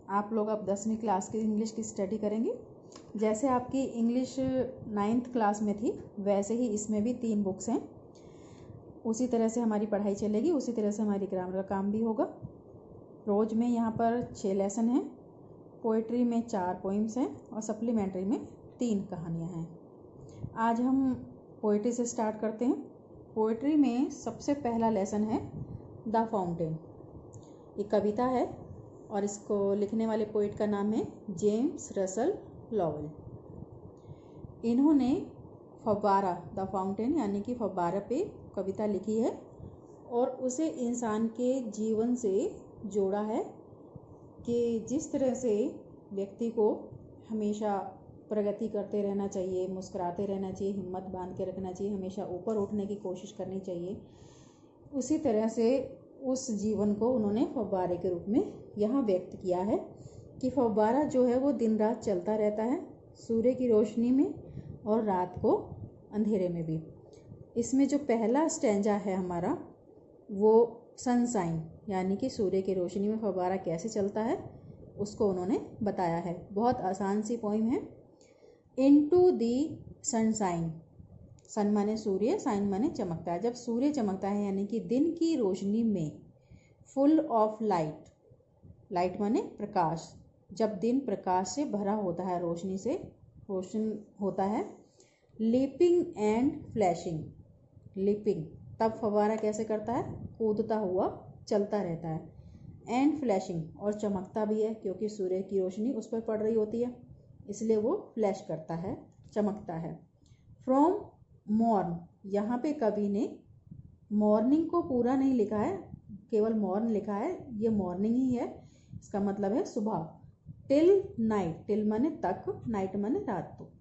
आप लोग अब 10वीं क्लास की इंग्लिश की स्टडी करेंगे। जैसे आपकी इंग्लिश 9th क्लास में थी वैसे ही इसमें भी 3 बुक्स हैं। उसी तरह से हमारी पढ़ाई चलेगी, उसी तरह से हमारी ग्रामर का काम भी होगा। रोज़ में यहाँ पर 6 लेसन हैं, पोइट्री में 4 पोइम्स हैं और सप्लीमेंट्री में 3 कहानियाँ हैं। आज हम पोइट्री से स्टार्ट करते हैं। पोइट्री में सबसे पहला लेसन है द फाउंटेन। ये कविता है और इसको लिखने वाले पोइट का नाम है जेम्स रसल लॉवेल। इन्होंने फव्वारा द फाउंटेन यानी कि फव्वारा पे कविता लिखी है और उसे इंसान के जीवन से जोड़ा है कि जिस तरह से व्यक्ति को हमेशा प्रगति करते रहना चाहिए, मुस्कुराते रहना चाहिए, हिम्मत बांध के रखना चाहिए, हमेशा ऊपर उठने की कोशिश करनी चाहिए, उसी तरह से उस जीवन को उन्होंने फव्वारे के रूप में यहाँ व्यक्त किया है कि फव्वारा जो है वो दिन रात चलता रहता है, सूर्य की रोशनी में और रात को अंधेरे में भी। इसमें जो पहला स्टैंजा है हमारा वो सनशाइन यानी कि सूर्य की रोशनी में फव्वारा कैसे चलता है उसको उन्होंने बताया है। बहुत आसान सी पोइम है। इनटू दी सनशाइन, सन माने सूर्य, साइन माने चमकता है। जब सूर्य चमकता है यानी कि दिन की रोशनी में, फुल ऑफ लाइट, लाइट माने प्रकाश, जब दिन प्रकाश से भरा होता है, रोशनी से रोशन होता है। लीपिंग एंड फ्लैशिंग, लीपिंग तब फव्वारा कैसे करता है, कूदता हुआ चलता रहता है। एंड फ्लैशिंग, और चमकता भी है क्योंकि सूर्य की रोशनी उस पर पड़ रही होती है, इसलिए वो फ्लैश करता है, चमकता है। फ्रॉम मॉर्न, यहाँ पे कवि ने मॉर्निंग को पूरा नहीं लिखा है, केवल मॉर्न लिखा है, ये मॉर्निंग ही है, इसका मतलब है सुबह। टिल नाइट, टिल माने तक, नाइट माने रात, तो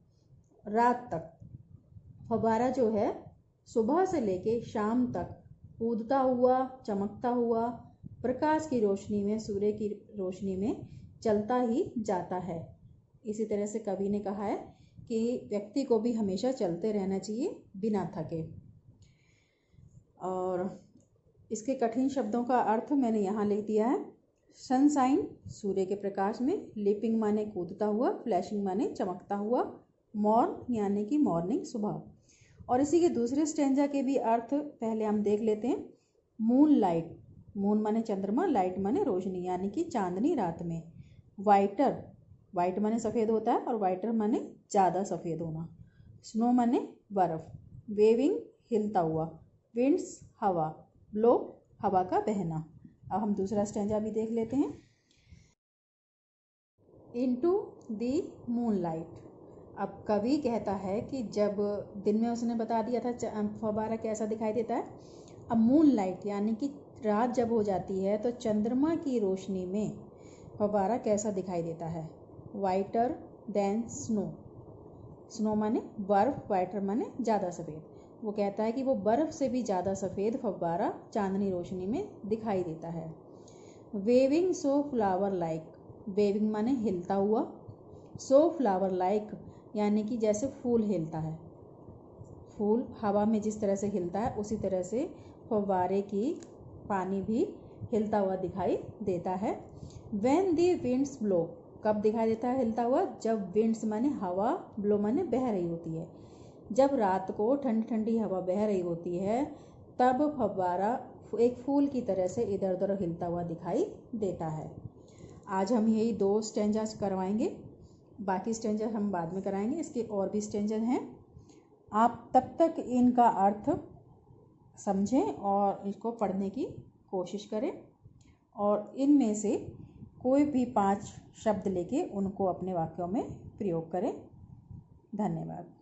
रात तक फव्वारा जो है सुबह से लेके शाम तक कूदता हुआ, चमकता हुआ, प्रकाश की रोशनी में, सूर्य की रोशनी में चलता ही जाता है। इसी तरह से कवि ने कहा है कि व्यक्ति को भी हमेशा चलते रहना चाहिए बिना थके। और इसके कठिन शब्दों का अर्थ मैंने यहाँ लिख दिया है। सनशाइन सूर्य के प्रकाश में, लीपिंग माने कूदता हुआ, फ्लैशिंग माने चमकता हुआ, मॉर्न यानी कि मॉर्निंग सुबह। और इसी के दूसरे स्टेंजा के भी अर्थ पहले हम देख लेते हैं। मून लाइट, मून माने चंद्रमा, लाइट माने रोशनी यानी कि चांदनी रात में। वाइटर, वाइट माने सफ़ेद होता है और वाइटर माने ज़्यादा सफ़ेद होना। स्नो माने बर्फ़। वेविंग हिलता हुआ। विंड्स हवा, ब्लो हवा का बहना। अब हम दूसरा स्टेंजा भी देख लेते हैं। इनटू दी मूनलाइट, अब कवि कहता है कि जब दिन में उसने बता दिया था फव्वारा कैसा दिखाई देता है, अब मूनलाइट यानी कि रात जब हो जाती है तो चंद्रमा की रोशनी में फव्वारा कैसा दिखाई देता है। वाइटर देन स्नो, स्नो माने बर्फ़, वाइटर माने ज़्यादा सफ़ेद। वो कहता है कि वो बर्फ़ से भी ज़्यादा सफ़ेद फव्वारा चांदनी रोशनी में दिखाई देता है। Waving so flower like, waving माने हिलता हुआ, सो फ्लावर लाइक यानी कि जैसे फूल हिलता है, फूल हवा में जिस तरह से हिलता है उसी तरह से फव्वारे की पानी भी हिलता हुआ दिखाई देता है। व्हेन दी विंड्स ब्लो, कब दिखाई देता है हिलता हुआ, जब विंड्स माने हवा, ब्लो माने बह रही होती है, जब रात को ठंडी ठंडी हवा बह रही होती है तब फव्वारा एक फूल की तरह से इधर उधर हिलता हुआ दिखाई देता है। आज हम यही 2 स्टेंजास करवाएंगे, बाकी स्टेंजर हम बाद में कराएंगे। इसके और भी स्टेंजर हैं, आप तब तक इनका अर्थ समझें और इसको पढ़ने की कोशिश करें और इनमें से कोई भी 5 शब्द लेके उनको अपने वाक्यों में प्रयोग करें। धन्यवाद।